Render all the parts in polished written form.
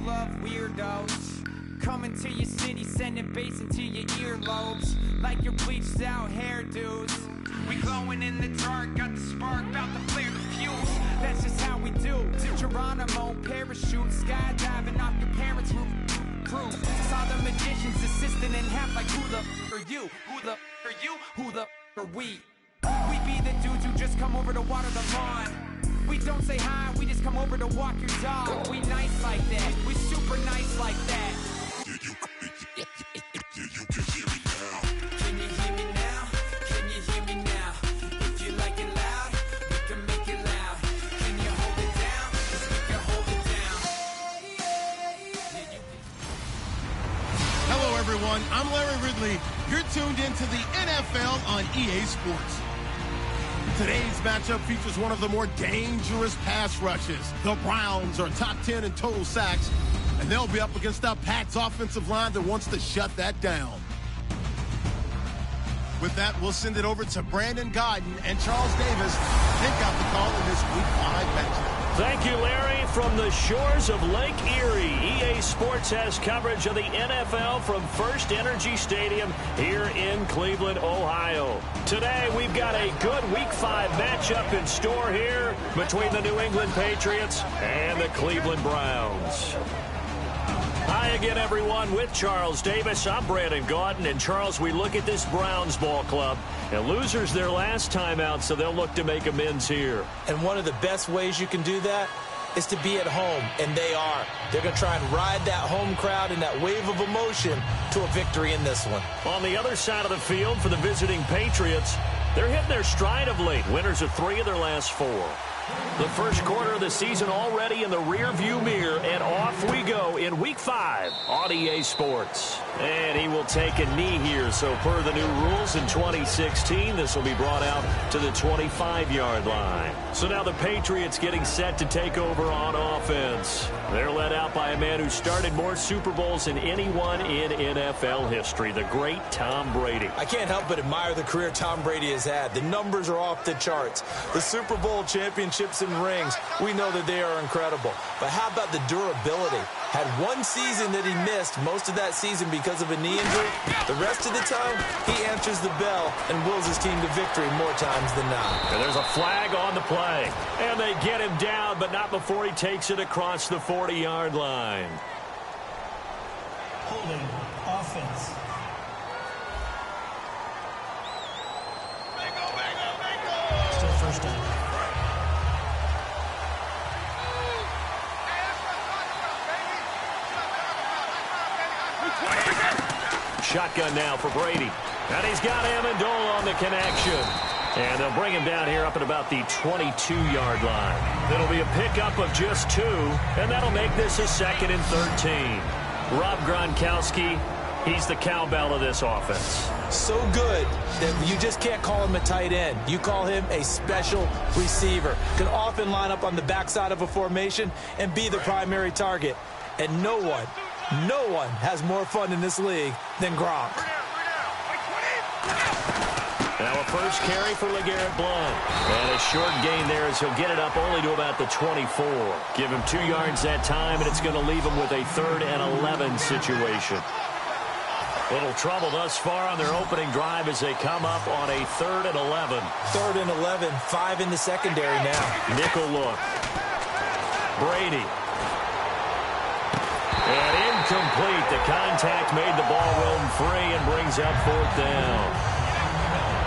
full of weirdos coming to your city, sending bass into your earlobes like your bleached out hairdos. We glowing in the dark, got the spark, about to flare the fuse. That's just how we do. To Geronimo, parachute, skydiving off your parents' roof. Saw the magician's assistant in half like who the are you? Who the are you? Who the are we? We be the dudes who just come over to water the lawn. We don't say hi, we just come over to walk your dog. We nice like that, we super nice like that. Can you hear me now? Can you hear me now? If you like it loud, we can make it loud. Can you hold it down? 'Cause we can hold it down. Hello everyone, I'm Larry Ridley. You're tuned into the NFL on EA Sports. Today's matchup features one of the more dangerous pass rushes. The Browns are top 10 in total sacks, and they'll be up against a Pats offensive line that wants to shut that down. With that, we'll send it over to Brandon Godden and Charles Davis. Pick out the call in this Week 5 matchup. Thank you, Larry. From the shores of Lake Erie, EA Sports has coverage of the NFL from First Energy Stadium here in Cleveland, Ohio. Today, we've got a good Week 5 matchup in store here between the New England Patriots and the Cleveland Browns. Hi again, everyone. With Charles Davis, I'm Brandon Gaudin. And, Charles, we look at this Browns ball club. And losers their last time out, so they'll look to make amends here. And one of the best ways you can do that is to be at home, and they are. They're going to try and ride that home crowd and that wave of emotion to a victory in this one. On the other side of the field for the visiting Patriots, they're hitting their stride of late. Winners of 3 of their last 4. The first quarter of the season already in the rearview mirror, and off we go in Week 5 on EA Sports. And he will take a knee here, so per the new rules in 2016, this will be brought out to the 25-yard line. So now the Patriots getting set to take over on offense. They're led out by a man who started more Super Bowls than anyone in NFL history, the great Tom Brady. I can't help but admire the career Tom Brady has had. The numbers are off the charts. The Super Bowl championships and rings, we know that they are incredible. But how about the durability? Had one season that he missed, most of that season because of a knee injury. The rest of the time, he answers the bell and wills his team to victory more times than not. And there's a flag on the play. And they get him down, but not before he takes it across the 40-yard line. Holding offense. Still first down. Shotgun now for Brady. And he's got Amendola on the connection. And they'll bring him down here up at about the 22-yard line. It'll be a pickup of just 2, and that'll make this a 2nd and 13. Rob Gronkowski, he's the cowbell of this offense. So good that you just can't call him a tight end. You call him a special receiver. Can often line up on the backside of a formation and be the primary target. And no one has more fun in this league than Gronk. Now a first carry for LeGarrette Blount. And a short gain there as he'll get it up only to about the 24. Give him 2 yards that time, and it's going to leave him with a 3rd and 11 situation. Little trouble thus far on their opening drive as they come up on a 3rd and 11. 3rd and 11, 5 in the secondary now. Nickel look. Brady. And incomplete. The contact made the ball roam free and brings up 4th down.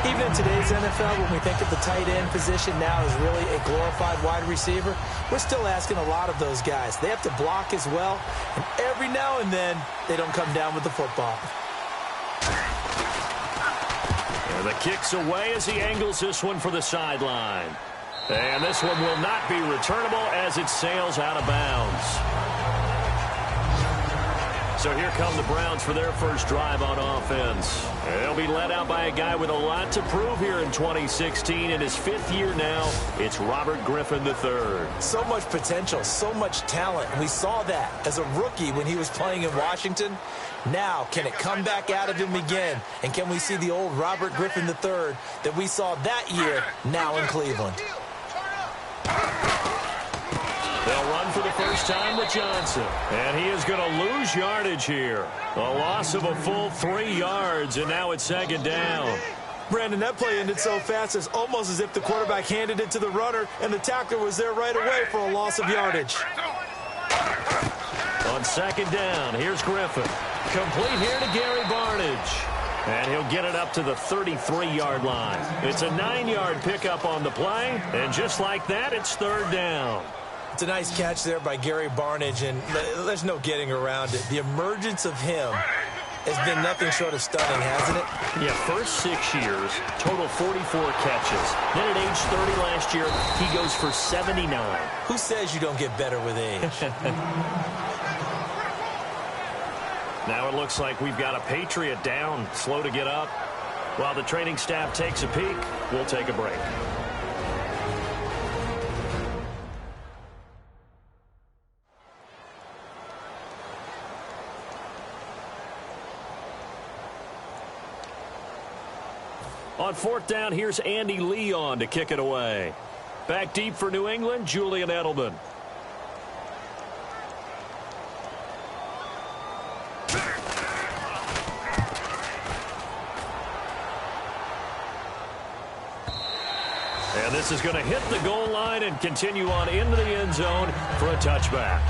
Even in today's NFL, when we think of the tight end position now as really a glorified wide receiver, we're still asking a lot of those guys. They have to block as well, and every now and then, they don't come down with the football. And the kick's away as he angles this one for the sideline. And this one will not be returnable as it sails out of bounds. So here come the Browns for their first drive on offense. They'll be led out by a guy with a lot to prove here in 2016. In his 5th year now, it's Robert Griffin III. So much potential, so much talent. We saw that as a rookie when he was playing in Washington. Now, can it come back out of him again? And can we see the old Robert Griffin III that we saw that year now in Cleveland? The They'll run for the first time with Johnson. And he is going to lose yardage here. A loss of a full 3 yards, and now it's second down. Brandon, that play ended so fast, it's almost as if the quarterback handed it to the runner, and the tackler was there right away for a loss of yardage. On second down, here's Griffin. Complete here to Gary Barnidge. And he'll get it up to the 33-yard line. It's a 9-yard pickup on the play, and just like that, it's third down. It's a nice catch there by Gary Barnidge, and there's no getting around it. The emergence of him has been nothing short of stunning, hasn't it? Yeah, first 6 years, total 44 catches. Then at age 30 last year, he goes for 79. Who says you don't get better with age? Now it looks like we've got a Patriot down, slow to get up. While the training staff takes a peek, we'll take a break. On fourth down, here's Andy Leon to kick it away. Back deep for New England, Julian Edelman. And this is going to hit the goal line and continue on into the end zone for a touchback.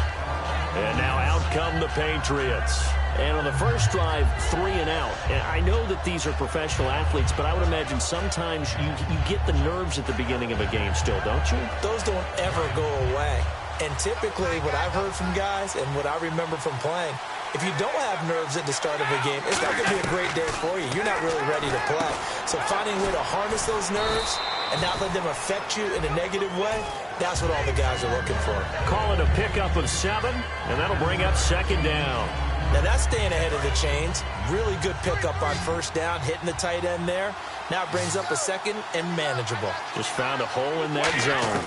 And now out come the Patriots. And on the first drive, 3 and out. And I know that these are professional athletes, but I would imagine sometimes you get the nerves at the beginning of a game still, don't you? Those don't ever go away. And typically what I've heard from guys and what I remember from playing, if you don't have nerves at the start of a game, it's not going to be a great day for you. You're not really ready to play. So finding a way to harness those nerves and not let them affect you in a negative way, that's what all the guys are looking for. Call it a pickup of 7, and that'll bring up second down. Now that's staying ahead of the chains. Really good pickup on first down, hitting the tight end there. Now it brings up a second and manageable. Just found a hole in that zone.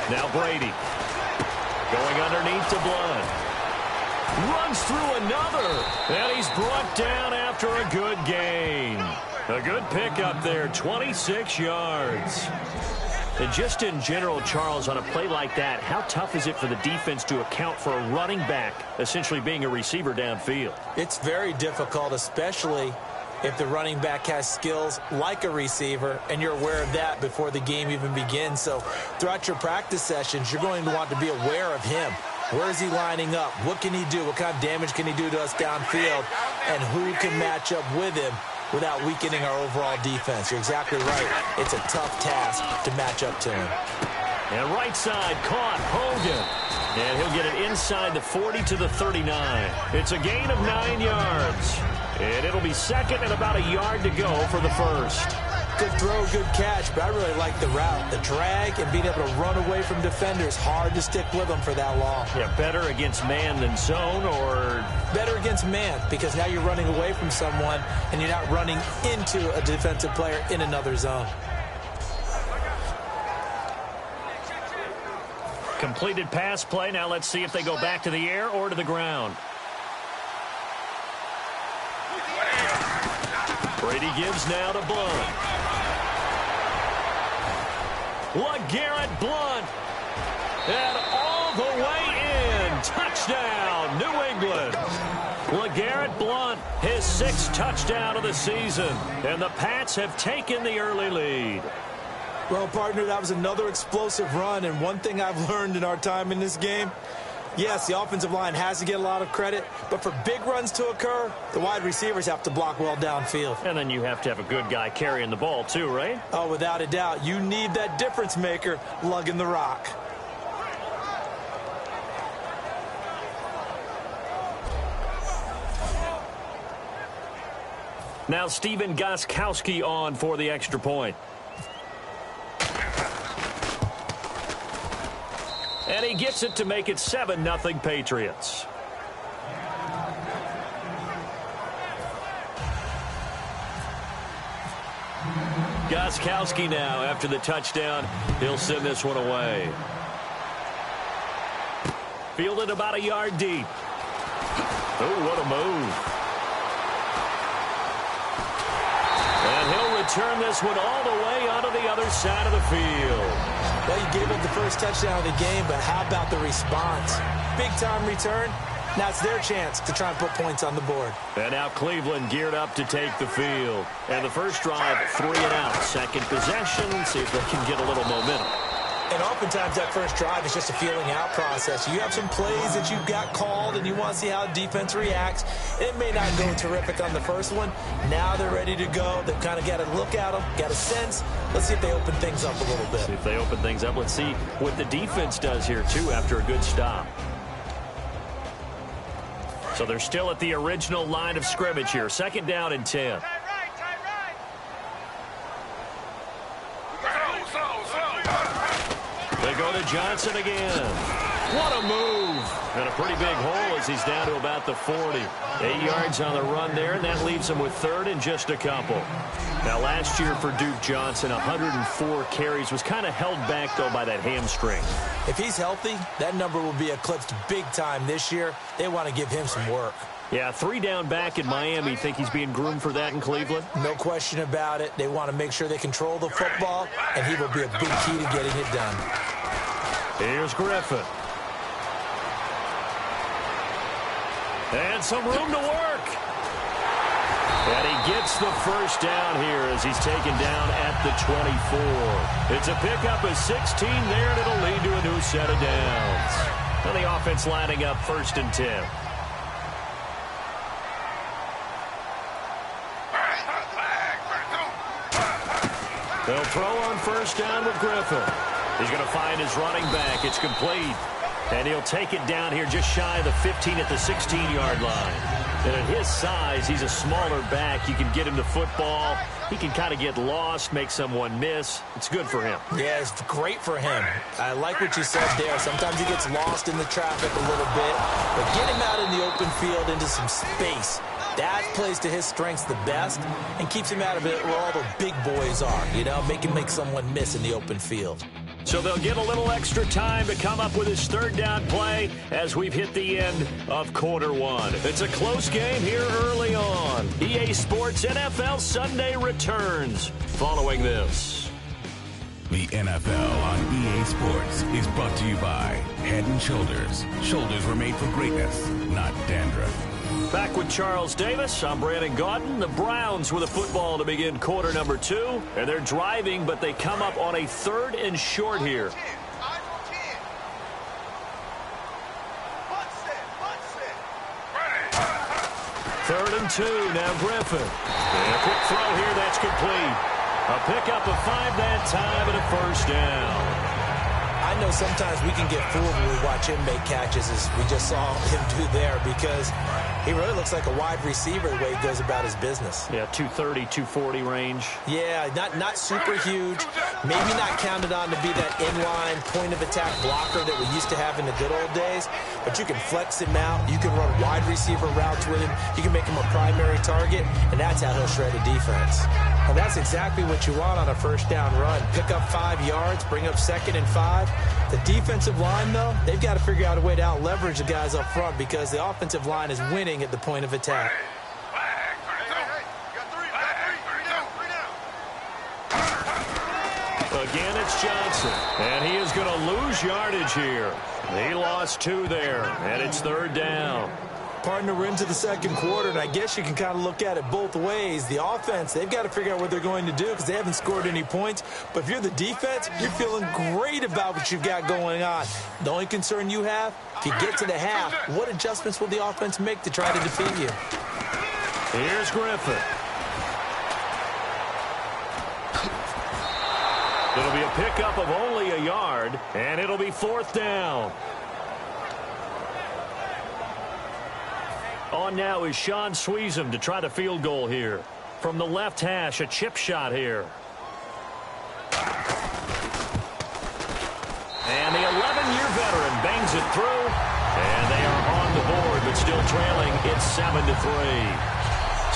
Now Brady going underneath to Blunt. Runs through another, and he's brought down after a good gain. A good pickup there, 26 yards. And just in general, Charles, on a play like that, how tough is it for the defense to account for a running back essentially being a receiver downfield? It's very difficult, especially if the running back has skills like a receiver, and you're aware of that before the game even begins. So throughout your practice sessions, you're going to want to be aware of him. Where is he lining up? What can he do? What kind of damage can he do to us downfield? And who can match up with him without weakening our overall defense? You're exactly right. It's a tough task to match up to him. And right side caught Hogan. And he'll get it inside the 40 to the 39. It's a gain of 9 yards. And it'll be second and about a yard to go for the first. Good throw, good catch, but I really like the route. The drag and being able to run away from defenders, hard to stick with them for that long. Yeah, better against man than zone, or? Better against man, because now you're running away from someone and you're not running into a defensive player in another zone. Completed pass play. Now let's see if they go back to the air or to the ground. Brady gives now to Blunt. LeGarrette Blunt. And all the way in. Touchdown, New England. LeGarrette Blunt, his 6th touchdown of the season. And the Pats have taken the early lead. Well, partner, that was another explosive run. And one thing I've learned in our time in this game, yes, the offensive line has to get a lot of credit, but for big runs to occur, the wide receivers have to block well downfield. And then you have to have a good guy carrying the ball too, right? Oh, without a doubt. You need that difference maker lugging the rock. Now Stephen Gostkowski on for the extra point. And he gets it to make it 7-0 Patriots. Gostkowski now after the touchdown. He'll send this one away. Fielded about a yard deep. Oh, what a move. And he'll to turn this one all the way onto the other side of the field. Well, you gave up the first touchdown of the game, but how about the response? Big-time return. Now it's their chance to try and put points on the board. And now Cleveland geared up to take the field. And the first drive, 3 and out. Second possession, see if they can get a little momentum. And oftentimes that first drive is just a feeling out process. You have some plays that you've got called and you want to see how defense reacts. It may not go terrific on the first one. Now they're ready to go. They've kind of got to look at them, got a sense. Let's see if they open things up a little bit. See if they open things up. Let's see what the defense does here, too, after a good stop. So they're still at the original line of scrimmage here. Second down and 10. They go to Johnson again. What a move. And a pretty big hole as he's down to about the 40. 8 yards on the run there, and that leaves him with third and just a couple. Now, last year for Duke Johnson, 104 carries, was kind of held back, though, by that hamstring. If he's healthy, that number will be eclipsed big time this year. They want to give him some work. Yeah, 3 down back in Miami. Think he's being groomed for that in Cleveland? No question about it. They want to make sure they control the football, and he will be a big key to getting it done. Here's Griffin. And some room to work. And he gets the first down here as he's taken down at the 24. It's a pickup of 16 there, and it'll lead to a new set of downs. And the offense lining up 1st and 10. They'll throw on first down with Griffin. He's going to find his running back. It's complete. And he'll take it down here just shy of the 15 at the 16-yard line. And at his size, he's a smaller back. You can get him the football. He can kind of get lost, make someone miss. It's good for him. Yeah, it's great for him. I like what you said there. Sometimes he gets lost in the traffic a little bit. But get him out in the open field into some space. That plays to his strengths the best and keeps him out of it where all the big boys are. You know, make him make someone miss in the open field. So they'll get a little extra time to come up with his third down play as we've hit the end of quarter one. It's a close game here early on. EA Sports NFL Sunday returns following this. The NFL on EA Sports is brought to you by Head & Shoulders. Shoulders were made for greatness, not dandruff. Back with Charles Davis. I'm Brandon Gaudin. The Browns with a football to begin quarter number 2. And they're driving, but they come up on a 3rd and short here. 3rd and 2. Now Griffin. And a quick throw here. That's complete. A pickup of 5 that time and a first down. I know sometimes we can get fooled when we watch him make catches, as we just saw him do there, because he really looks like a wide receiver the way he goes about his business. Yeah, 230, 240 range. Yeah, not super huge. Maybe not counted on to be that inline point-of-attack blocker that we used to have in the good old days, but you can flex him out. You can run wide receiver routes with him. You can make him a primary target, and that's how he'll shred a defense. And that's exactly what you want on a first down run. Pick up 5 yards, bring up 2nd and 5. The defensive line, though, they've got to figure out a way to out-leverage the guys up front because the offensive line is winning at the point of attack. Again, it's Johnson, and he is going to lose yardage here. He lost 2 there, and it's 3rd down. Partner, we're into the second quarter, and I guess you can kind of look at it both ways. The offense, they've got to figure out what they're going to do because they haven't scored any points. But if you're the defense, you're feeling great about what you've got going on. The only concern you have, if you get to the half, what adjustments will the offense make to try to defeat you? Here's Griffin. It'll be a pickup of only a yard, and it'll be 4th down. On now is Sean Sweezum to try the field goal here. From the left hash, a chip shot here. And the 11-year veteran bangs it through. And they are on the board, but still trailing. It's 7-3.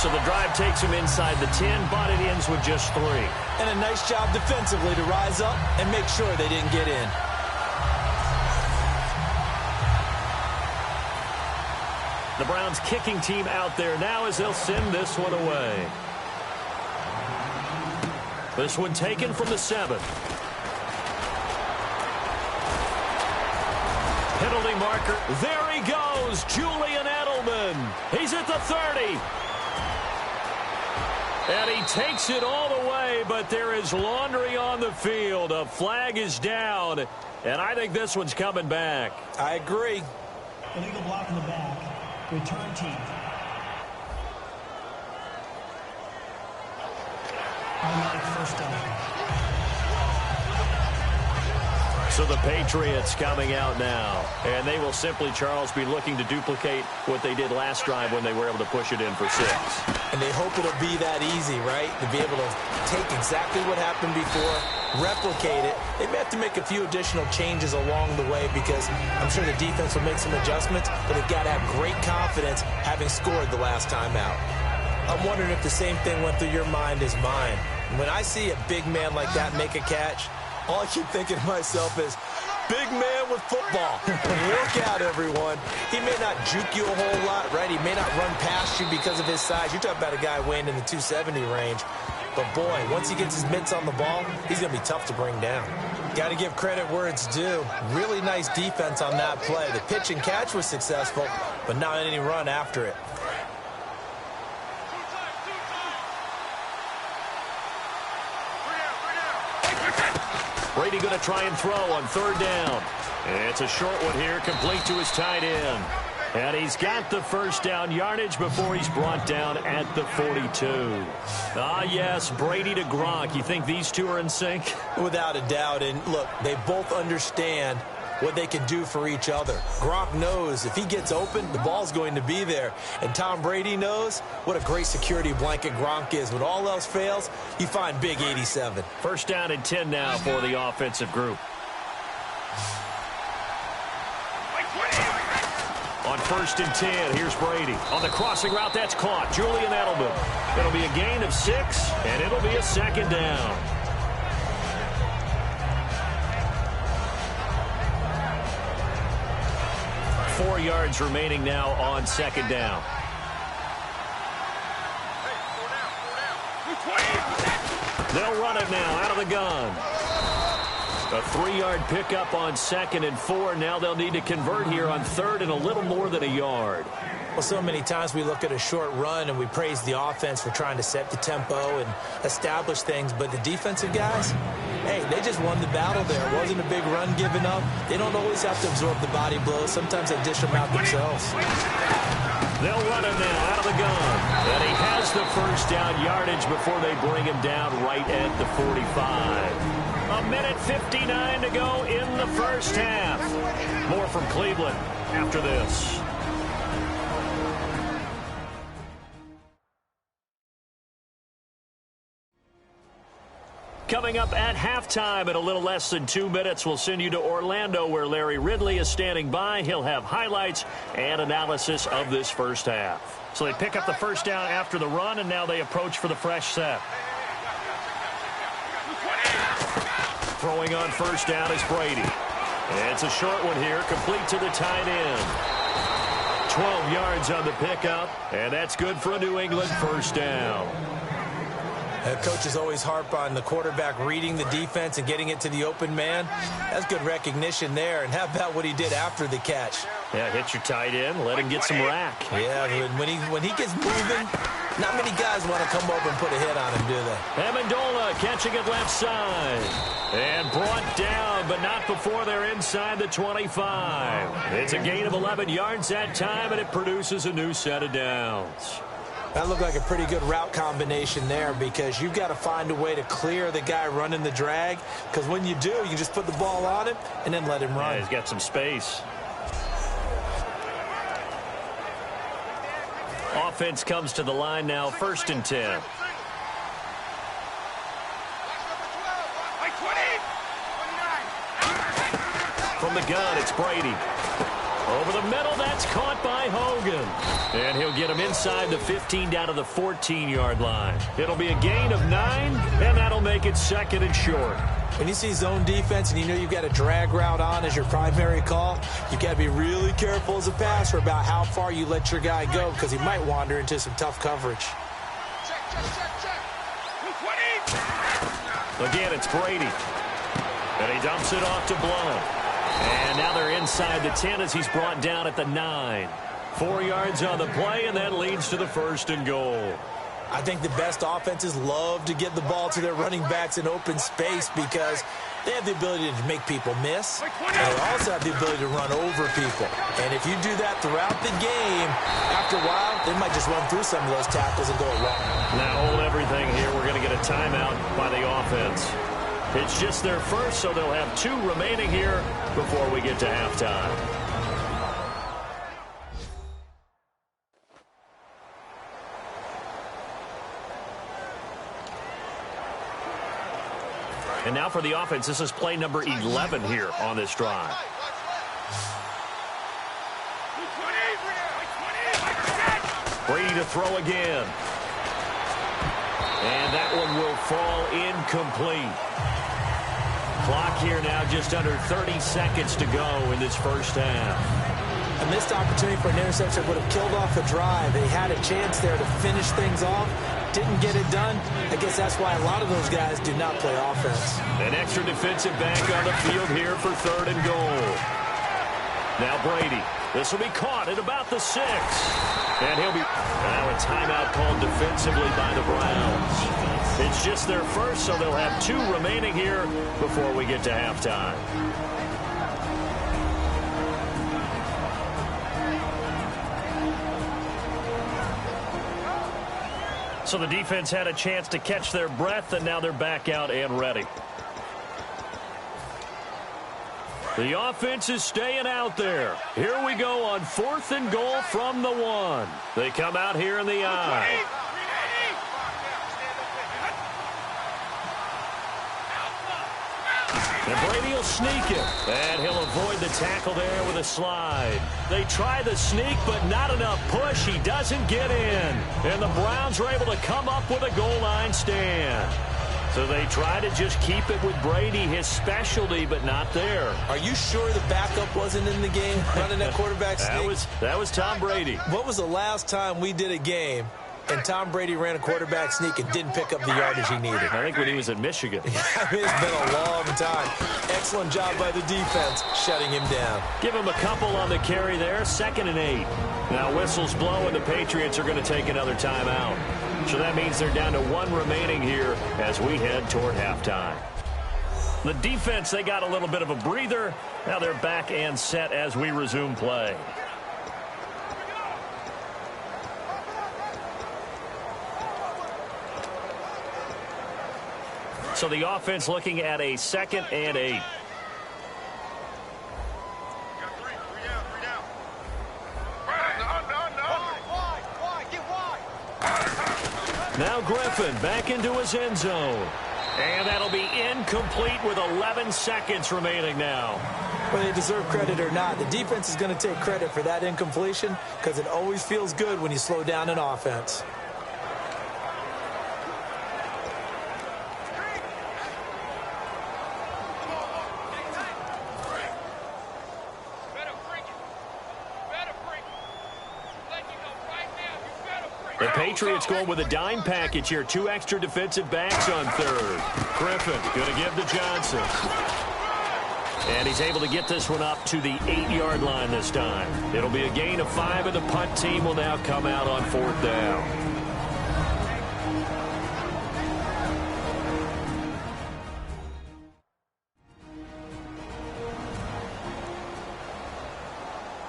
So the drive takes them inside the 10, but it ends with just 3. And a nice job defensively to rise up and make sure they didn't get in. The Browns kicking team out there now as they'll send this one away. This one taken from the 7. Penalty marker. There he goes, Julian Edelman. He's at the 30. And he takes it all the way, but there is laundry on the field. A flag is down, and I think this one's coming back. I agree. Illegal block in the back. Return team. Automatic first down. So the Patriots coming out now, and they will simply, Charles, be looking to duplicate what they did last drive when they were able to push it in for 6. And they hope it'll be that easy, right? To be able to take exactly what happened before, replicate it. They may have to make a few additional changes along the way because I'm sure the defense will make some adjustments, but they've got to have great confidence having scored the last time out. I'm wondering if the same thing went through your mind as mine. When I see a big man like that make a catch, all I keep thinking to myself is, big man with football. Look out, everyone. He may not juke you a whole lot, right? He may not run past you because of his size. You're talking about a guy weighing in the 270 range. But, boy, once he gets his mitts on the ball, he's going to be tough to bring down. Got to give credit where it's due. Really nice defense on that play. The pitch and catch was successful, but not any run after it. Brady going to try and throw on 3rd down. It's a short one here, complete to his tight end. And he's got the first down yardage before he's brought down at the 42. Ah, yes, Brady to Gronk. You think these two are in sync? Without a doubt. And, look, they both understand what they can do for each other. Gronk knows if he gets open, the ball's going to be there. And Tom Brady knows what a great security blanket Gronk is. When all else fails, you find big 87. First down and 10 now for the offensive group. On 1st and 10, here's Brady. On the crossing route, that's caught. Julian Edelman. It'll be a gain of 6, and it'll be a 2nd down. Four yards remaining now on 2nd down. They'll run it now out of the gun. A 3-yard pickup on 2nd and 4. Now they'll need to convert here on 3rd and a little more than a yard. Well, so many times we look at a short run and we praise the offense for trying to set the tempo and establish things. But the defensive guys, hey, they just won the battle there. It wasn't a big run given up. They don't always have to absorb the body blows. Sometimes they dish them out themselves. They'll run it now out of the gun. And he has the first down yardage before they bring him down right at the 45. A minute 59 to go in the first half. More from Cleveland after this. Coming up at halftime in a little less than 2 minutes, we'll send you to Orlando where Larry Ridley is standing by. He'll have highlights and analysis of this first half. So they pick up the first down after the run, and now they approach for the fresh set. Throwing on first down is Brady. It's a short one here, complete to the tight end. 12 yards on the pickup, and that's good for a New England first down. Coaches always harp on the quarterback reading the defense and getting it to the open man. That's good recognition there. And how about what he did after the catch? Yeah, hit your tight end, let him get some rack. Yeah, when he gets moving, not many guys want to come over and put a hit on him, do they? Amendola catching it left side. And brought down, but not before they're inside the 25. It's a gain of 11 yards that time, and it produces a new set of downs. That looked like a pretty good route combination there because you've got to find a way to clear the guy running the drag, because when you do, you just put the ball on him and then let him run. Yeah, he's got some space. Offense comes to the line now, 1st and 10. From the gun, it's Brady. Over the middle, that's caught by Hogan. And he'll get him inside the 15 down to the 14-yard line. It'll be a gain of 9, and that'll make it 2nd and short. When you see zone defense and you know you've got a drag route on as your primary call, you've got to be really careful as a passer about how far you let your guy go because he might wander into some tough coverage. Again, it's Brady. And he dumps it off to Blount. And now they're inside the 10 as he's brought down at the 9. 4 yards on the play, and that leads to the 1st and goal. I think the best offenses love to get the ball to their running backs in open space because they have the ability to make people miss, and they also have the ability to run over people. And if you do that throughout the game, after a while, they might just run through some of those tackles and go wrong. Now hold everything here. We're going to get a timeout by the offense. It's just their first, so they'll have 2 remaining here before we get to halftime. And now for the offense, this is play number 11 here on this drive. Brady to throw again. And that one will fall incomplete. Clock here now just under 30 seconds to go in this first half. A missed opportunity for an interception would have killed off the drive. They had a chance there to finish things off. Didn't get it done. I guess that's why a lot of those guys do not play offense. An extra defensive back on the field here for 3rd and goal. Now Brady. This will be caught at about the 6. And he'll be... Now a timeout called defensively by the Browns. It's just their first, so they'll have 2 remaining here before we get to halftime. So the defense had a chance to catch their breath, and now they're back out and ready. The offense is staying out there. Here we go on 4th and goal from the 1. They come out here in the I. And Brady will sneak it. And he'll avoid the tackle there with a slide. They try the sneak, but not enough push. He doesn't get in. And the Browns are able to come up with a goal line stand. So they try to just keep it with Brady, his specialty, but not there. Are you sure the backup wasn't in the game running that quarterback sneak? That was Tom Brady. What was the last time we did a game and Tom Brady ran a quarterback sneak and didn't pick up the yardage he needed? I think when he was in Michigan. It's been a long time. Excellent job by the defense shutting him down. Give him a couple on the carry there. 2nd and 8. Now whistles blow, and the Patriots are going to take another timeout. So that means they're down to 1 remaining here as we head toward halftime. The defense, they got a little bit of a breather. Now they're back and set as we resume play. So the offense looking at a 2nd and 8. Now Griffin back into his end zone. And that'll be incomplete with 11 seconds remaining now. Whether they deserve credit or not, the defense is going to take credit for that incompletion because it always feels good when you slow down an offense. The Patriots going with a dime package here. 2 extra defensive backs on 3rd. Griffin going to give to Johnson. And he's able to get this one up to the 8-yard line this time. It'll be a gain of 5, and the punt team will now come out on 4th down.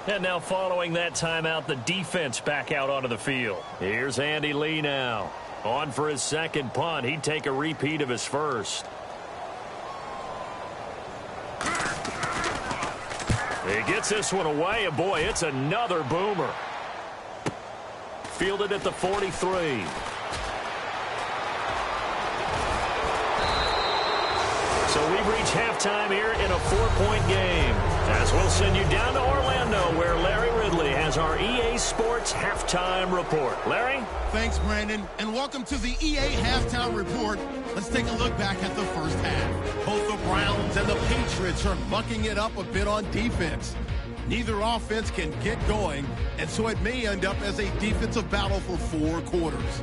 And now following that timeout, the defense back out onto the field. Here's Andy Lee now. On for his 2nd punt. He'd take a repeat of his 1st. He gets this one away, and boy, it's another boomer. Fielded at the 43. So we've reached halftime here in a 4-point game. As we'll send you down to Orlando, where Larry Ridley has our EA Sports Halftime Report. Larry? Thanks, Brandon, and welcome to the EA Halftime Report. Let's take a look back at the first half. Both the Browns and the Patriots are mucking it up a bit on defense. Neither offense can get going, and so it may end up as a defensive battle for 4 quarters.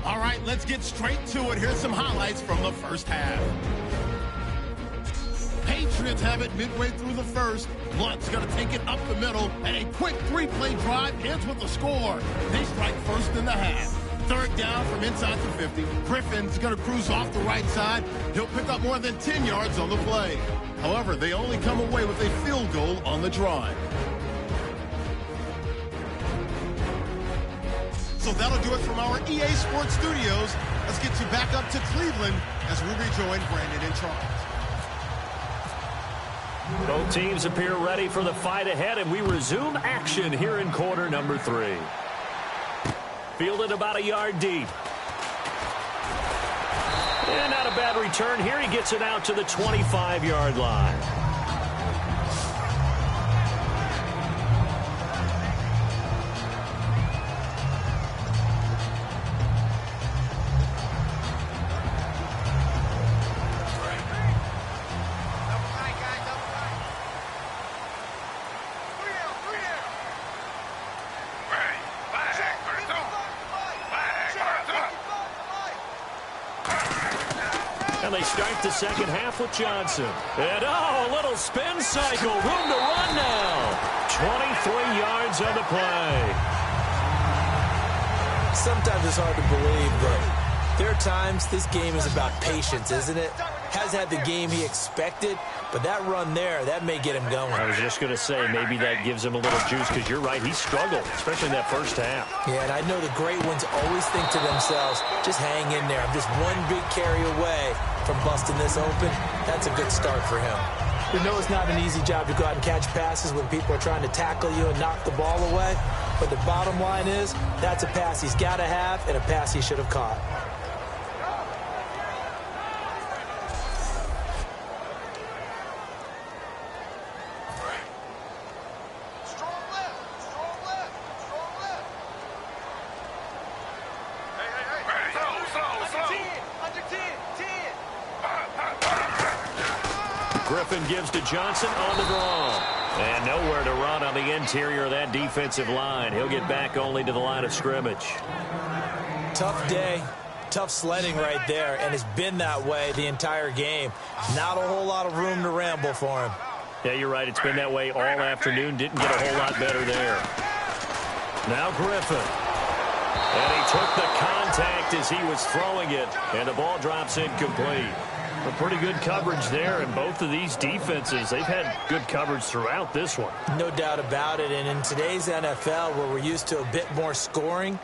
All right, let's get straight to it. Here's some highlights from the first half. Patriots have it midway through the first. Blunt's going to take it up the middle, and a quick three-play drive ends with a score. They strike first in the half. Third down from inside the 50. Griffin's going to cruise off the right side. He'll pick up more than 10 yards on the play. However, they only come away with a field goal on the drive. So that'll do it from our EA Sports Studios. Let's get you back up to Cleveland as we rejoin Brandon and Charles. Both teams appear ready for the fight ahead, and we resume action here in quarter number 3. Fielded about a yard deep. And not a bad return here. He gets it out to the 25-yard line. And they start the second half with Johnson. And, a little spin cycle. Room to run now. 23 yards on the play. Sometimes it's hard to believe that there are times this game is about patience, isn't it? Hasn't had the game he expected, but that run there, that may get him going. I was just going to say, maybe that gives him a little juice, because you're right, he struggled, especially in that first half. Yeah, and I know the great ones always think to themselves, just hang in there. I'm just one big carry away from busting this open. That's a good start for him. We know it's not an easy job to go out and catch passes when people are trying to tackle you and knock the ball away, but the bottom line is, that's a pass he's got to have and a pass he should have caught. Griffin gives to Johnson on the draw. And nowhere to run on the interior of that defensive line. He'll get back only to the line of scrimmage. Tough day, tough sledding right there, and it's been that way the entire game. Not a whole lot of room to ramble for him. Yeah, you're right. It's been that way all afternoon. Didn't get a whole lot better there. Now Griffin. And he took the contact as he was throwing it, and the ball drops incomplete. A pretty good coverage there, and both of these defenses, they've had good coverage throughout this one. No doubt about it, and in today's NFL, where we're used to a bit more scoring,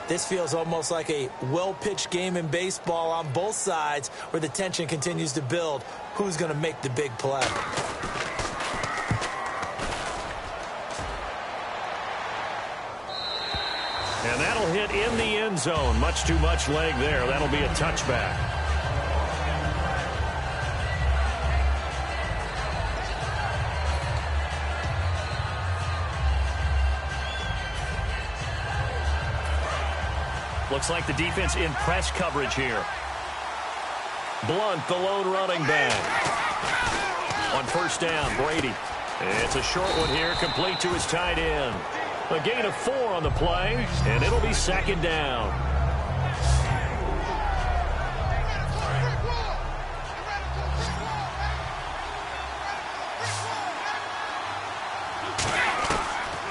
this feels almost like a well-pitched game in baseball on both sides, where the tension continues to build. Who's going to make the big play? And that'll hit in the end zone. Much too much leg there. That'll be a touchback. Looks like the defense in press coverage here. Blunt, the lone running back. On first down, Brady. It's a short one here, complete to his tight end. A gain of 4 on the play, and it'll be second down.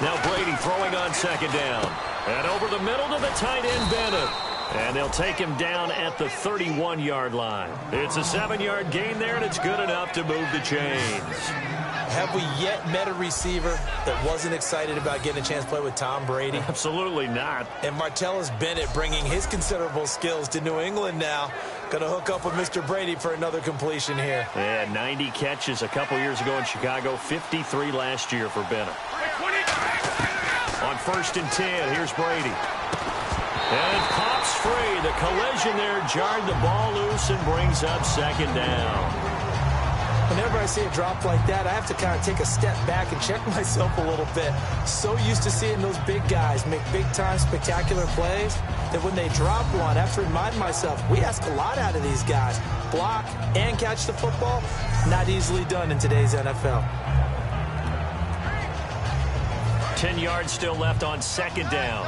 Now Brady throwing on second down. And over the middle to the tight end, Bennett. And they'll take him down at the 31-yard line. It's a 7-yard gain there, and it's good enough to move the chains. Have we yet met a receiver that wasn't excited about getting a chance to play with Tom Brady? Absolutely not. And Martellus Bennett bringing his considerable skills to New England now. Going to hook up with Mr. Brady for another completion here. Yeah, 90 catches a couple years ago in Chicago, 53 last year for Bennett. On first and 10, here's Brady. And it pops free. The collision there jarred the ball loose and brings up second down. Whenever I see a drop like that, I have to kind of take a step back and check myself a little bit. So used to seeing those big guys make big-time spectacular plays that when they drop one, I have to remind myself, we ask a lot out of these guys. Block and catch the football, not easily done in today's NFL. 10 yards still left on second down.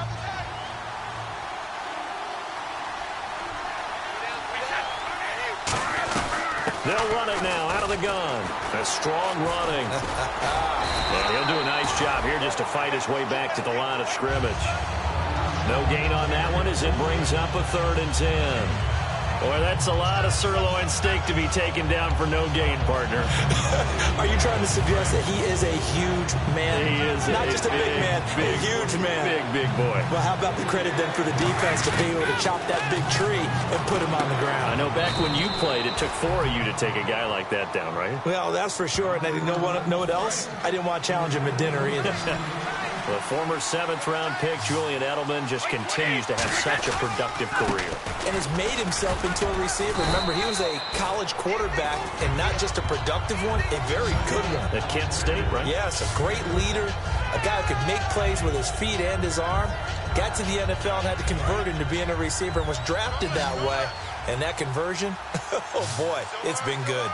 They'll run it now out of the gun. A strong running. And he'll do a nice job here just to fight his way back to the line of scrimmage. No gain on that one as it brings up a 3rd and 10. Boy, that's a lot of sirloin steak to be taken down for no gain, partner. Are you trying to suggest that he is a huge man? He is not just a big man, a huge man. Big boy. Well, how about the credit then for the defense to be able to chop that big tree and put him on the ground? I know back when you played, it took 4 of you to take a guy like that down, right? Well, that's for sure. And I didn't know what else? I didn't want to challenge him at dinner either. The former 7th-round pick, Julian Edelman, just continues to have such a productive career. And has made himself into a receiver. Remember, he was a college quarterback, and not just a productive one, a very good one. At Kent State, right? Yes, a great leader, a guy who could make plays with his feet and his arm. Got to the NFL and had to convert into being a receiver and was drafted that way. And that conversion, oh boy, it's been good.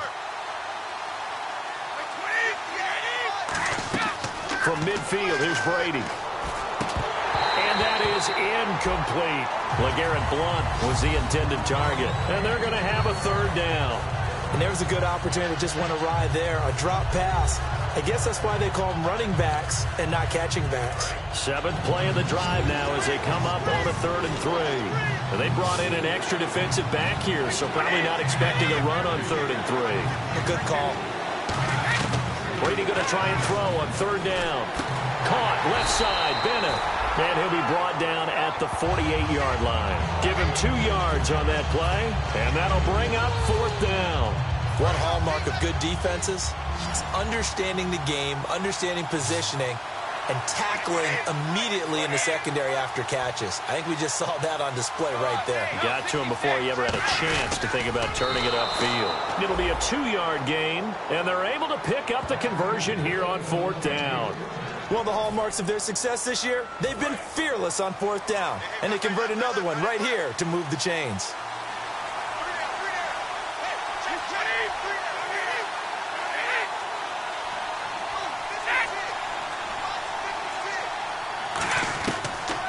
From midfield, here's Brady. And that is incomplete. LeGarrette Blount was the intended target. And they're going to have a 3rd down. And there's a good opportunity to just went awry there. A drop pass. I guess that's why they call them running backs and not catching backs. 7th play of the drive now as they come up on a 3rd and 3. And they brought in an extra defensive back here, so probably not expecting a run on 3rd and 3. A good call. Brady going to try and throw on 3rd down. Caught, left side, Bennett. And he'll be brought down at the 48-yard line. Give him 2 yards on that play, and that'll bring up 4th down. One hallmark of good defenses is understanding the game, understanding positioning, and tackling immediately in the secondary after catches. I think we just saw that on display right there. Got to him before he ever had a chance to think about turning it upfield. It'll be a 2-yard gain, and they're able to pick up the conversion here on 4th down. One of the hallmarks of their success this year, they've been fearless on 4th down, and they convert another one right here to move the chains.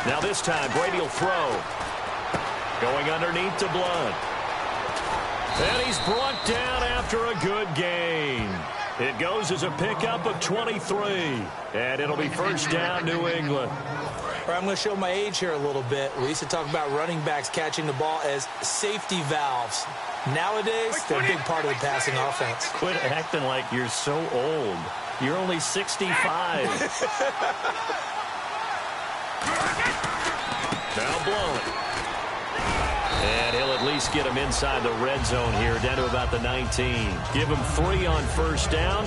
Now this time, Brady will throw. Going underneath to Blount. And he's brought down after a good gain. It goes as a pickup of 23. And it'll be 1st down, New England. All right, I'm going to show my age here a little bit. We used to talk about running backs catching the ball as safety valves. Nowadays, they're a big part of the passing offense. Quit acting like you're so old. You're only 65. Now Blount. And he'll at least get him inside the red zone here, down to about the 19. Give him 3 on 1st down.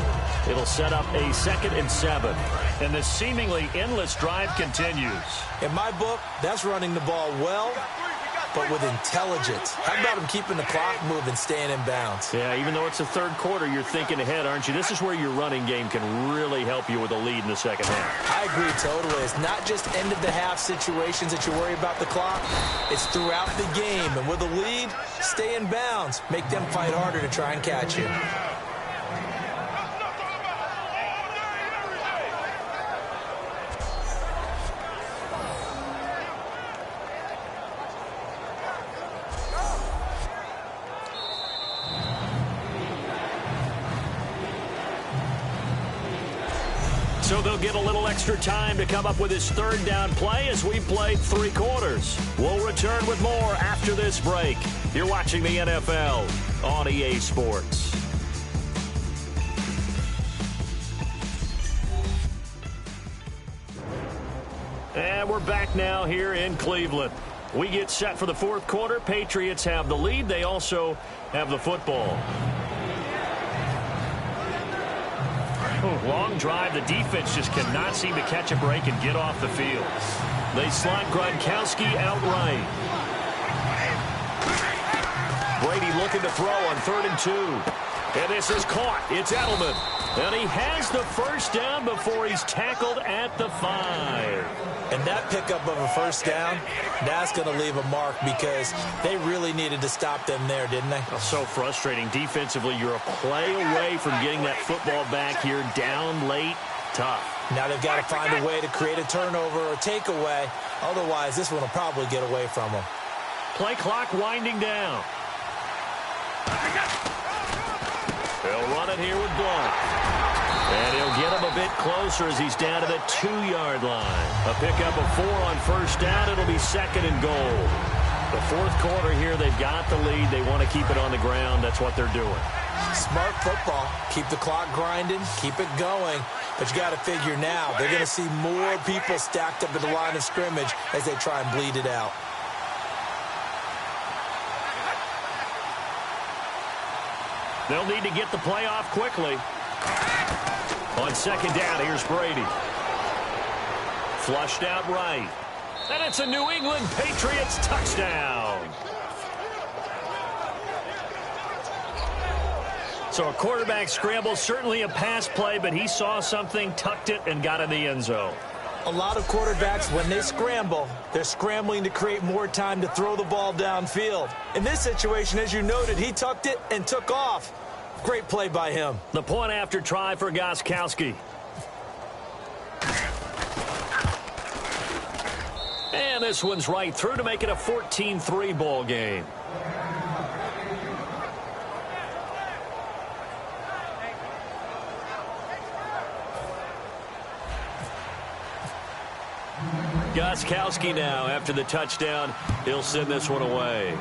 It'll set up a 2nd and 7. And this seemingly endless drive continues. In my book, that's running the ball well, but with intelligence. How about him keeping the clock moving, staying in bounds? Yeah, even though it's the 3rd quarter, you're thinking ahead, aren't you? This is where your running game can really help you with a lead in the 2nd half. I agree totally. It's not just end-of-the-half situations that you worry about the clock. It's throughout the game. And with a lead, stay in bounds. Make them fight harder to try and catch you. So they'll get a little extra time to come up with his 3rd down play as we played 3 quarters. We'll return with more after this break. You're watching the NFL on EA Sports. And we're back now here in Cleveland. We get set for the 4th quarter. Patriots have the lead. They also have the football. Long drive. The defense just cannot seem to catch a break and get off the field. They slot Gronkowski outright. Brady looking to throw on 3rd and 2. And this is caught. It's Edelman. And he has the 1st down before he's tackled at the 5. And that pickup of a 1st down, that's going to leave a mark because they really needed to stop them there, didn't they? So frustrating. Defensively, you're a play away from getting that football back here down late. Tough. Now they've got to find a way to create a turnover or takeaway. Otherwise, this one will probably get away from them. Play clock winding down. They'll run it here with Blunt. And he'll get him a bit closer as he's down to the 2-yard line. A pickup of 4 on first down. It'll be 2nd and goal. The fourth quarter here, they've got the lead. They want to keep it on the ground. That's what they're doing. Smart football. Keep the clock grinding. Keep it going. But you got to figure now, they're going to see more people stacked up at the line of scrimmage as they try and bleed it out. They'll need to get the play off quickly. On 2nd down, here's Brady. Flushed out right. And it's a New England Patriots touchdown. So a quarterback scramble, certainly a pass play, but he saw something, tucked it, and got in the end zone. A lot of quarterbacks, when they scramble, they're scrambling to create more time to throw the ball downfield. In this situation, as you noted, he tucked it and took off. Great play by him. The point after try for Gostkowski. And this one's right through to make it a 14-3 ball game. Gostkowski now, after the touchdown, he'll send this one away.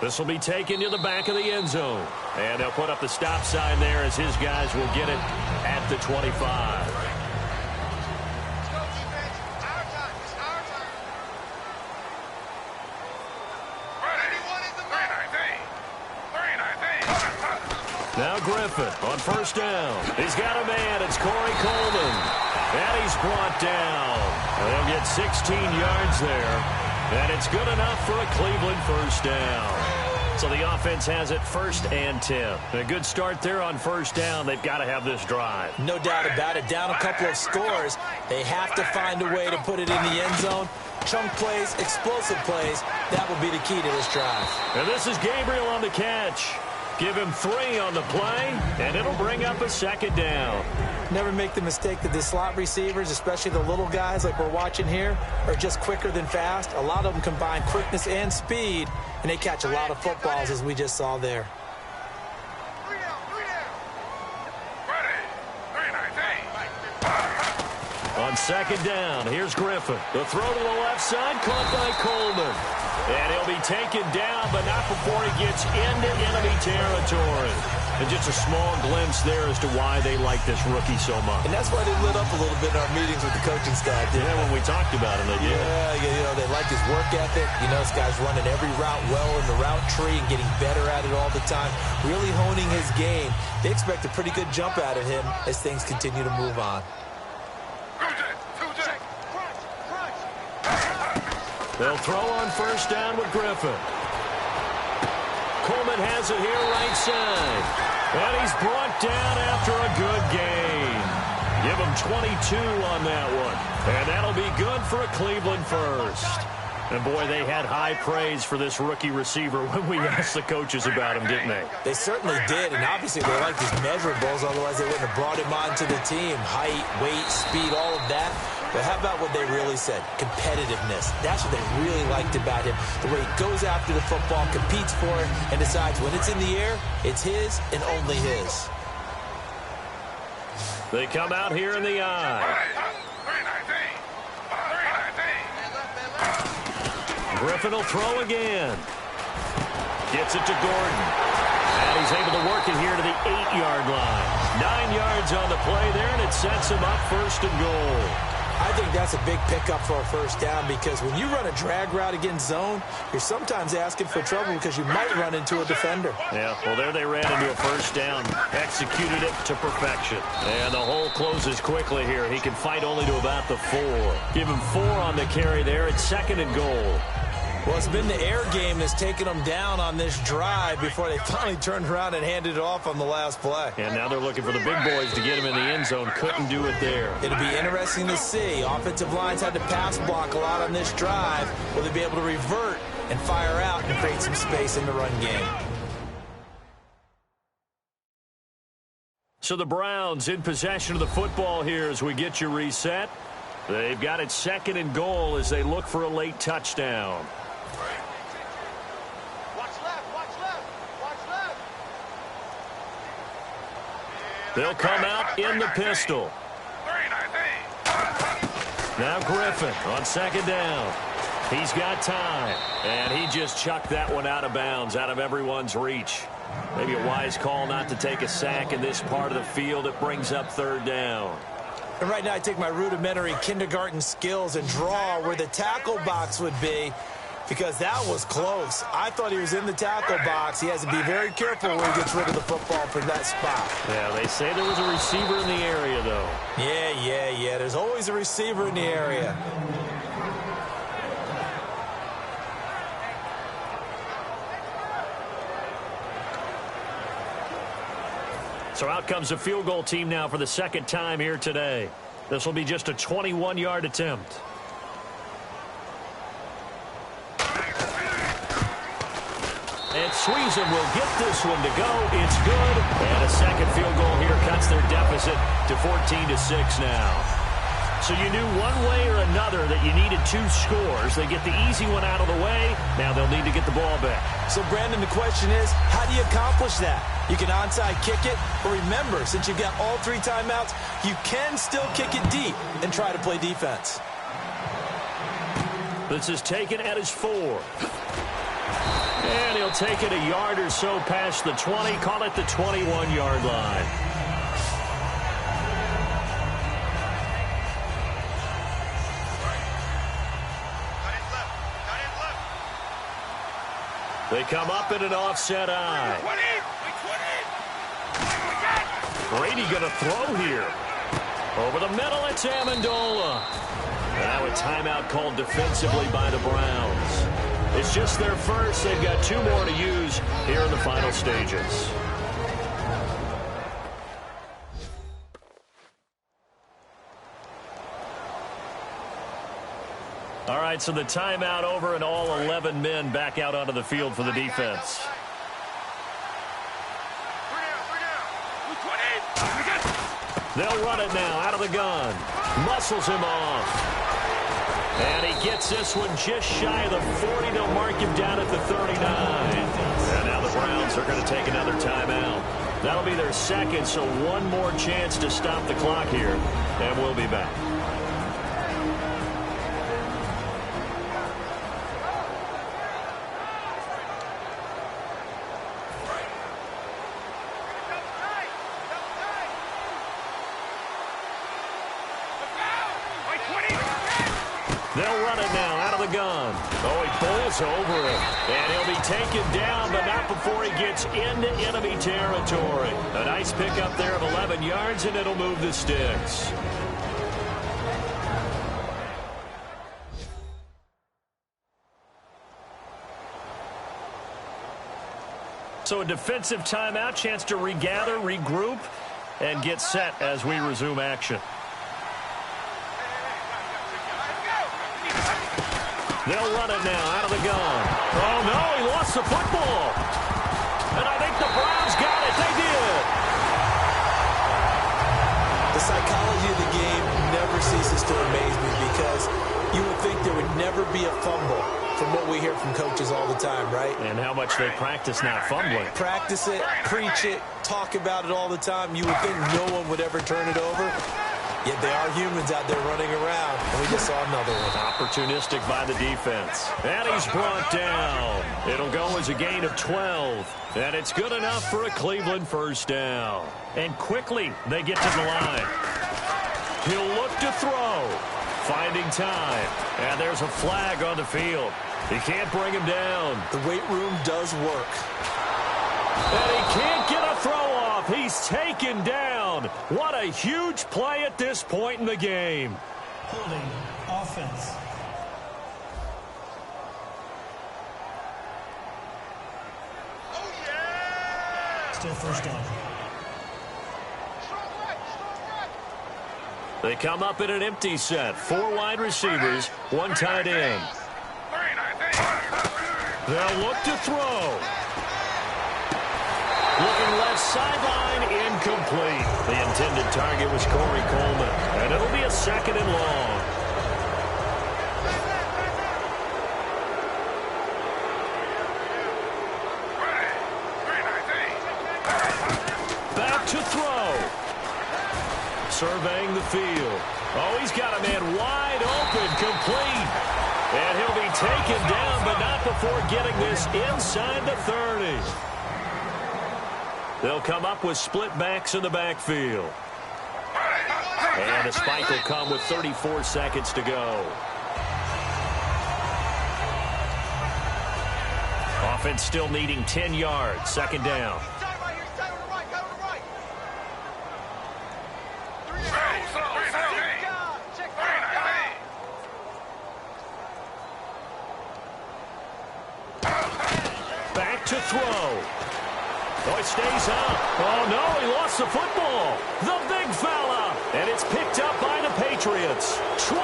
This will be taken to the back of the end zone. And they'll put up the stop sign there as his guys will get it at the 25. Now Griffin on first down. He's got a man. It's Corey Coleman. And he's brought down. They'll get 16 yards there. And it's good enough for a Cleveland first down. So the offense has it 1st and 10. A good start there on first down. They've got to have this drive. No doubt about it. Down a couple of scores. They have to find a way to put it in the end zone. Chunk plays, explosive plays. That will be the key to this drive. And this is Gabriel on the catch. Give him 3 on the play, and it'll bring up a 2nd down. Never make the mistake that the slot receivers, especially the little guys like we're watching here, are just quicker than fast. A lot of them combine quickness and speed, and they catch a lot of footballs, as we just saw there. On 2nd down, here's Griffin. The throw to the left side, caught by Coleman. And he'll be taken down, but not before he gets into enemy territory. And just a small glimpse there as to why they like this rookie so much. And that's why they lit up a little bit in our meetings with the coaching staff. Yeah, when we talked about him, they did. Yeah, they like his work ethic. This guy's running every route well in the route tree and getting better at it all the time. Really honing his game. They expect a pretty good jump out of him as things continue to move on. They'll throw on first down with Griffin. Coleman has it here right side. And he's brought down after a good gain. Give him 22 on that one. And that'll be good for a Cleveland first. And, boy, they had high praise for this rookie receiver when we asked the coaches about him, didn't they? They certainly did, and obviously they liked his measurables, otherwise they wouldn't have brought him onto the team. Height, weight, speed, all of that. But how about what they really said? Competitiveness. That's what they really liked about him. The way he goes after the football, competes for it, and decides when it's in the air, it's his and only his. They come out here in the eye. Griffin will throw again. Gets it to Gordon. And he's able to work it here to the 8-yard line. 9 yards on the play there, and it sets him up 1st and goal. I think that's a big pickup for a first down because when you run a drag route against zone, you're sometimes asking for trouble because you might run into a defender. Yeah, well, there they ran into a first down. Executed it to perfection. And the hole closes quickly here. He can fight only to about the 4. Give him 4 on the carry there. It's 2nd and goal. Well, it's been the air game that's taken them down on this drive before they finally turned around and handed it off on the last play. And now they're looking for the big boys to get him in the end zone. Couldn't do it there. It'll be interesting to see. Offensive lines had to pass block a lot on this drive. Will they be able to revert and fire out and create some space in the run game? So the Browns in possession of the football here as we get you reset. They've got it 2nd and goal as they look for a late touchdown. They'll come out in the pistol. Now Griffin on second down. He's got time, and he just chucked that one out of bounds, out of everyone's reach. Maybe a wise call not to take a sack in this part of the field. It brings up third down. And right now I take my rudimentary kindergarten skills and draw where the tackle box would be, because that was close. I thought he was in the tackle box. He has to be very careful when he gets rid of the football from that spot. Yeah, they say there was a receiver in the area, though. Yeah. There's always a receiver in the area. So out comes the field goal team now for the second time here today. This will be just a 21-yard attempt. And Sweezum will get this one to go. It's good. And a second field goal here cuts their deficit to 14-6 now. So you knew one way or another that you needed two scores. They get the easy one out of the way. Now they'll need to get the ball back. So, Brandon, the question is, how do you accomplish that? You can onside kick it, but remember, since you've got all three timeouts, you can still kick it deep and try to play defense. This is taken at his 4. And he'll take it a yard or so past the 20, call it the 21-yard line. They come up in an offset eye. Brady going to throw here. Over the middle, it's Amendola. Now a timeout called defensively by the Browns. It's just their first. They've got 2 more to use here in the final stages. All right, so the timeout over and all 11 men back out onto the field for the defense. They'll run it now out of the gun. Muscles him off. And he gets this one just shy of the 40. They'll mark him down at the 39. And now the Browns are going to take another timeout. That'll be their second, so one more chance to stop the clock here. And we'll be back. They'll run it now out of the gun. Oh, he bowls over it. And he'll be taken down, but not before he gets into enemy territory. A nice pickup there of 11 yards, and it'll move the sticks. So a defensive timeout, chance to regather, regroup, and get set as we resume action. They'll run it now out of the gun. Oh, no, he lost the football. And I think the Browns got it. They did. The psychology of the game never ceases to amaze me, because you would think there would never be a fumble from what we hear from coaches all the time, right? And how much they practice not fumbling. Practice it, preach it, talk about it all the time. You would think no one would ever turn it over. Yet they are humans out there running around, and we just saw another one. Opportunistic by the defense. And he's brought down. It'll go as a gain of 12. And it's good enough for a Cleveland first down. And quickly, they get to the line. He'll look to throw. Finding time. And there's a flag on the field. He can't bring him down. The weight room does work. And he can't get a throw off. He's taken down. What a huge play at this point in the game. Holding offense. Still first down. They come up in an empty set. 4 wide receivers, 1 tight end. They'll look to throw. Looking left sideline, incomplete. The intended target was Corey Coleman. And it'll be a 2nd and long. Back to throw. field. Oh, he's got a man wide open, complete. And he'll be taken down, but not before getting this inside the 30. They'll come up with split backs in the backfield. And the spike will come with 34 seconds to go. Offense still needing 10 yards. Second down. Back to throw. Oh, he stays up. Oh, no, he lost the football. The big fella. And it's picked up by the Patriots. 20.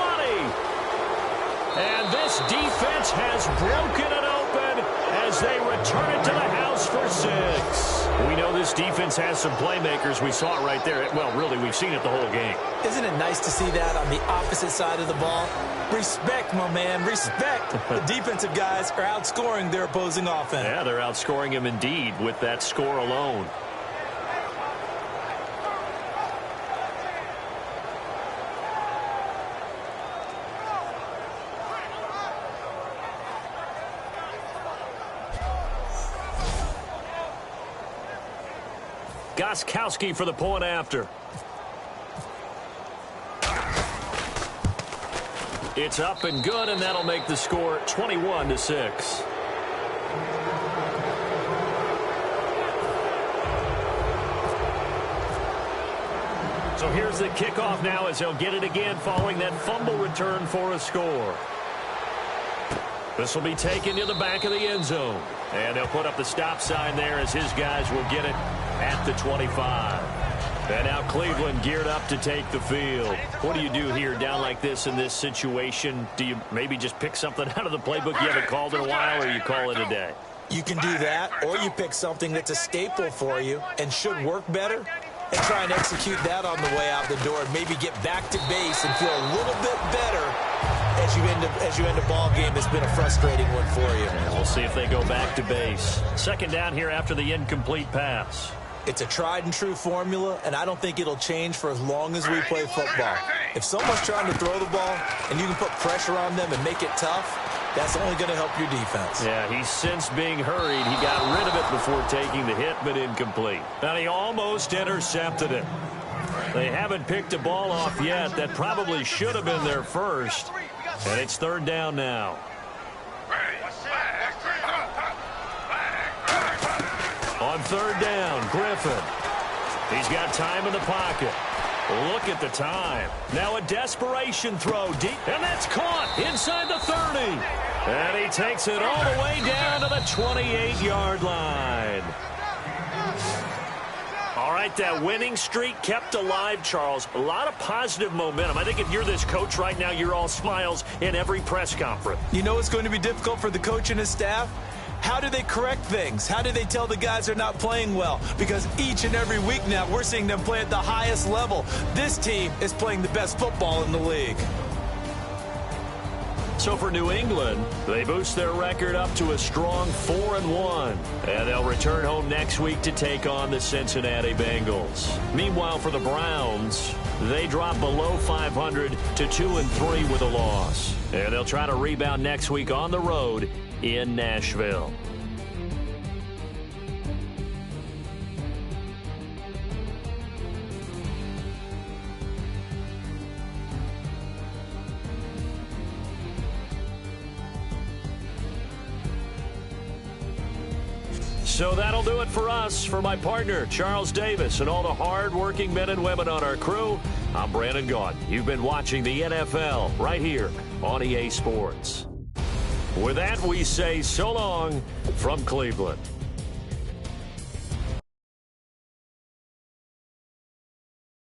And this defense has broken it open as they return it to the house for 6. We know this defense has some playmakers. We saw it right there. Well, really, we've seen it the whole game. Isn't it nice to see that on the opposite side of the ball? Respect, my man, respect. The defensive guys are outscoring their opposing offense. Yeah, they're outscoring him indeed with that score alone. Gostkowski for the point after. It's up and good, and that'll make the score 21-6. So here's the kickoff now as they'll get it again following that fumble return for a score. This will be taken to the back of the end zone. And they'll put up the stop sign there as his guys will get it at the 25. And now Cleveland geared up to take the field. What do you do here down like this in this situation? Do you maybe just pick something out of the playbook you haven't called in a while, or you call it a day? You can do that, or you pick something that's a staple for you and should work better and try and execute that on the way out the door and maybe get back to base and feel a little bit better as you end a ball game that's been a frustrating one for you. And we'll see if they go back to base. Second down here after the incomplete pass. It's a tried-and-true formula, and I don't think it'll change for as long as we play football. If someone's trying to throw the ball and you can put pressure on them and make it tough, that's only going to help your defense. Yeah, he's since being hurried. He got rid of it before taking the hit, but incomplete. And he almost intercepted it. They haven't picked a ball off yet. That probably should have been their first. And it's third down now. On third down, Griffin. He's got time in the pocket. Look at the time. Now a desperation throw deep, and that's caught inside the 30. And he takes it all the way down to the 28-yard line. All right, that winning streak kept alive, Charles. A lot of positive momentum. I think if you're this coach right now, you're all smiles in every press conference. You know it's going to be difficult for the coach and his staff? How do they correct things? How do they tell the guys they're not playing well? Because each and every week now, we're seeing them play at the highest level. This team is playing the best football in the league. So for New England, they boost their record up to a strong 4-1. And they'll return home next week to take on the Cincinnati Bengals. Meanwhile, for the Browns, they drop below 500 to 2-3 with a loss. And they'll try to rebound next week on the road in Nashville. So that'll do it for us. For my partner, Charles Davis, and all the hard-working men and women on our crew, I'm Brandon Gaudin. You've been watching the NFL right here on EA Sports. With that, we say so long from Cleveland.